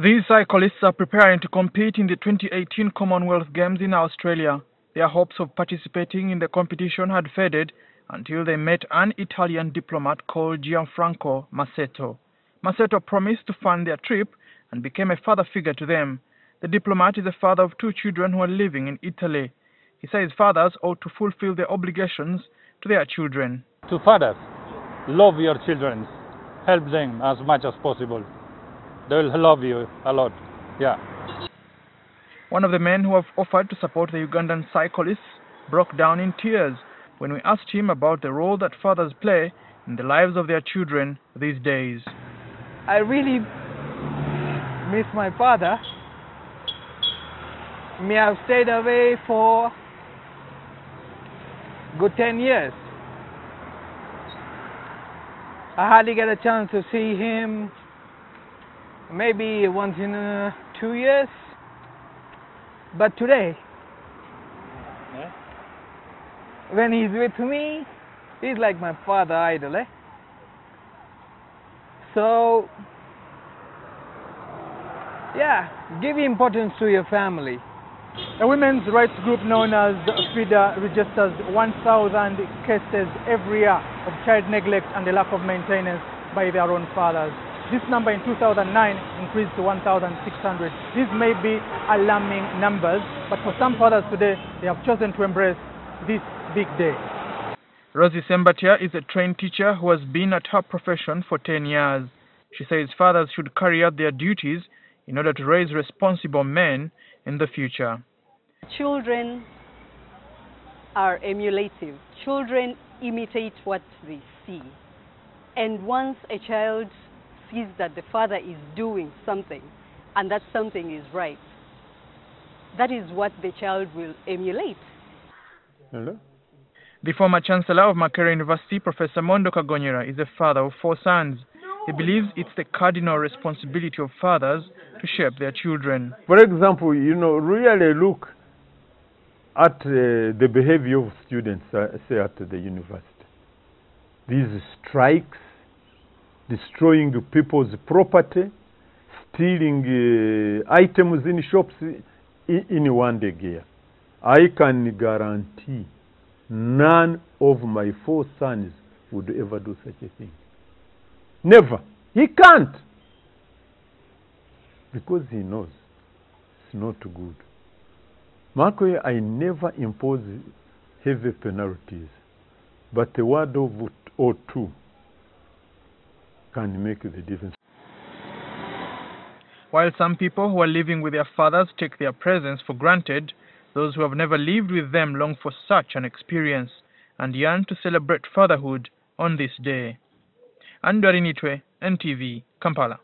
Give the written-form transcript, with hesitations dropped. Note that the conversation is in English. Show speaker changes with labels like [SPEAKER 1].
[SPEAKER 1] These cyclists are preparing to compete in the 2018 Commonwealth Games in Australia. Their hopes of participating in the competition had faded until they met an Italian diplomat called Gianfranco Massetto. Massetto promised to fund their trip and became a father figure to them. The diplomat is the father of 2 children who are living in Italy. He says fathers ought to fulfill their obligations to their children.
[SPEAKER 2] To fathers, love your children, help them as much as possible. They will love you a lot, yeah.
[SPEAKER 1] One of the men who have offered to support the Ugandan cyclists broke down in tears when we asked him about the role that fathers play in the lives of their children these days.
[SPEAKER 3] I really miss my father. May have stayed away for good 10 years. I hardly get a chance to see him, maybe once in 2 years. But today, when he's with me, he's like my father idol. So, yeah, give importance to your family.
[SPEAKER 4] A women's rights group known as FIDA registers 1,000 cases every year of child neglect and the lack of maintenance by their own fathers. This number in 2009 increased to 1,600. These may be alarming numbers, but for some fathers today, they have chosen to embrace this big day.
[SPEAKER 1] Rosie Sembatia is a trained teacher who has been at her profession for 10 years. She says fathers should carry out their duties in order to raise responsible men in the future.
[SPEAKER 5] Children are emulative. Children imitate what they see. And once a child sees that the father is doing something, and that something is right, that is what the child will emulate.
[SPEAKER 1] Hello? The former Chancellor of Makerere University, Professor Mondo Kagonyera, is a father of 4 sons. He believes it's the cardinal responsibility of fathers to shape their children.
[SPEAKER 6] For example, really look at the behavior of students, say at the university. These strikes, destroying people's property, stealing items in shops in one day gear. I can guarantee none of my 4 sons would ever do such a thing. Never. He can't. Because he knows it's not good. Marco, I never impose heavy penalties, but a word or two can make the difference.
[SPEAKER 1] While some people who are living with their fathers take their presence for granted, those who have never lived with them long for such an experience and yearn to celebrate fatherhood on this day. Andwarinitwe, NTV, Kampala.